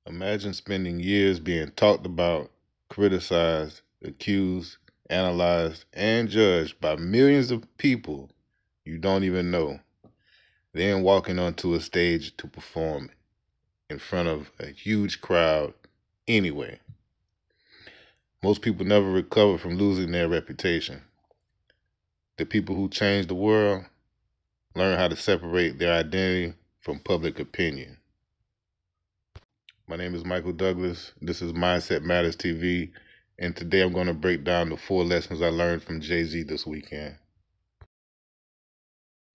Imagine spending years being talked about, criticized, accused, analyzed, and judged by millions of people you don't even know, then walking onto a stage to perform in front of a huge crowd anyway. Most people never recover from losing their reputation. The people who change the world learn how to separate their identity from public opinion. My name is Michael Douglas. This is Mindset Matters TV, and today I'm going to break down the 4 lessons I learned from Jay-Z this weekend.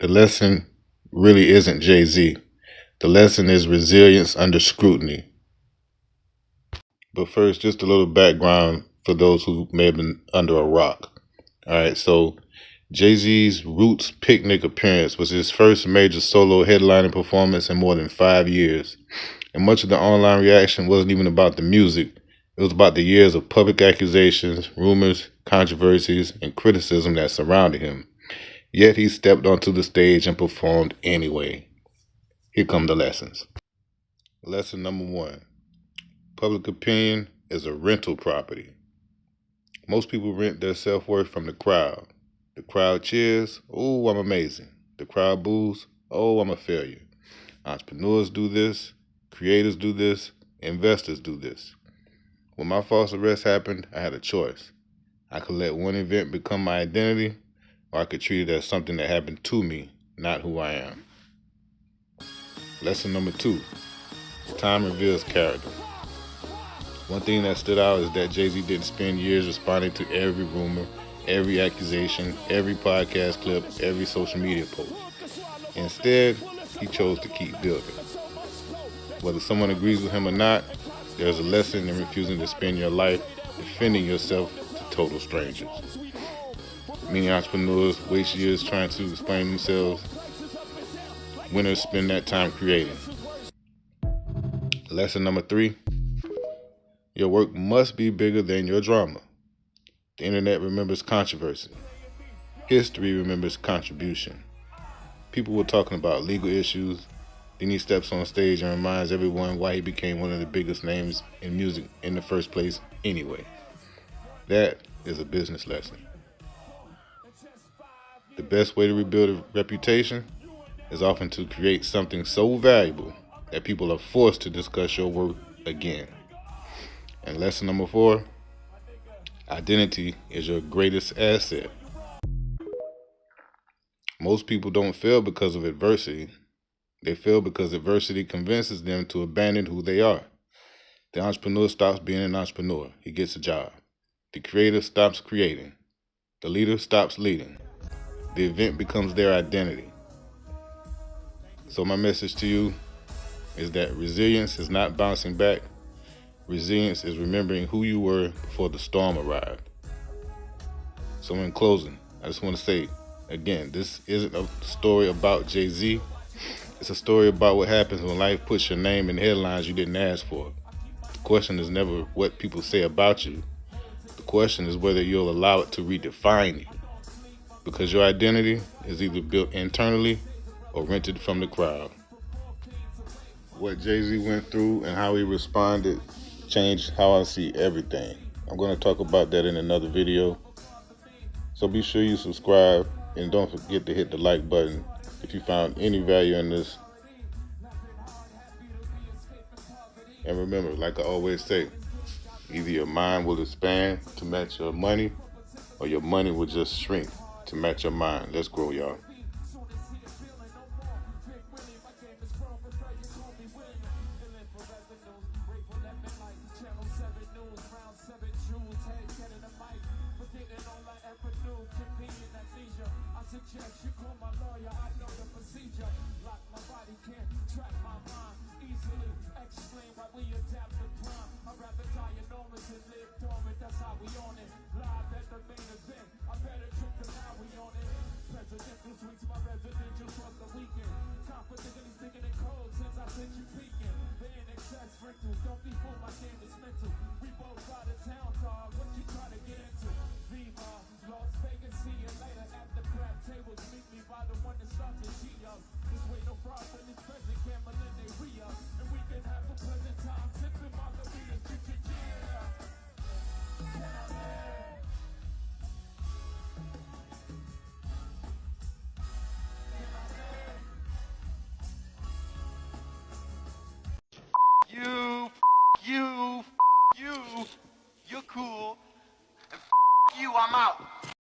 The lesson really isn't Jay-Z. The lesson is resilience under scrutiny. But first, just a little background for those who may have been under a rock. All right, so Jay-Z's Roots Picnic appearance was his first major solo headlining performance in more than 5 years. And much of the online reaction wasn't even about the music. It was about the years of public accusations, rumors, controversies, and criticism that surrounded him. Yet he stepped onto the stage and performed anyway. Here come the lessons. Lesson number 1. Public opinion is a rental property. Most people rent their self-worth from the crowd. The crowd cheers, oh, I'm amazing. The crowd boos, oh, I'm a failure. Entrepreneurs do this, creators do this, investors do this. When my false arrest happened, I had a choice. I could let one event become my identity, or I could treat it as something that happened to me, not who I am. Lesson number 2. Time reveals character. One thing that stood out is that Jay-Z didn't spend years responding to every rumor, every accusation, every podcast clip, every social media post. Instead, he chose to keep building. Whether someone agrees with him or not, there's a lesson in refusing to spend your life defending yourself to total strangers. Many entrepreneurs waste years trying to explain themselves. Winners spend that time creating. Lesson number 3. Your work must be bigger than your drama. The internet remembers controversy. History remembers contribution. People were talking about legal issues. Then he steps on stage and reminds everyone why he became one of the biggest names in music in the first place anyway. That is a business lesson. The best way to rebuild a reputation is often to create something so valuable that people are forced to discuss your work again. And lesson number 4, identity is your greatest asset. Most people don't fail because of adversity. They fail because adversity convinces them to abandon who they are. The entrepreneur stops being an entrepreneur. He gets a job. The creator stops creating. The leader stops leading. The event becomes their identity. So my message to you is that resilience is not bouncing back. Resilience is remembering who you were before the storm arrived. So in closing, I just want to say, again, this isn't a story about Jay-Z. It's a story about what happens when life puts your name in headlines you didn't ask for. The question is never what people say about you. The question is whether you'll allow it to redefine you. Because your identity is either built internally or rented from the crowd. What Jay-Z went through and how he responded changed how I see everything. I'm going to talk about that in another video. So be sure you subscribe and don't forget to hit the like button if you found any value in this. And remember, like I always say, either your mind will expand to match your money or your money will just shrink to match your mind. Let's grow, y'all. Suggest you call my lawyer, I know the procedure. Lock my body, can't track my mind easily. Explain why we adapt to crime. I'd rather die enormous than live dormant, that's how we on it. Live at the main event, I better trip the now we on it. Presidential suites, my residential was the weekend. Confidently sticking in cold since I sent you peeking. The NXS rentals, don't be fooled, my game is mental. We both out of town, dog, what you try to get into? Viva, Las Vegas, see you later at the crab tables. Meet me by the one that starts to G up. This way no fraud, but this present can't millenniate re-up. And we can have a pleasant time sipping. You're cool. And you, I'm out.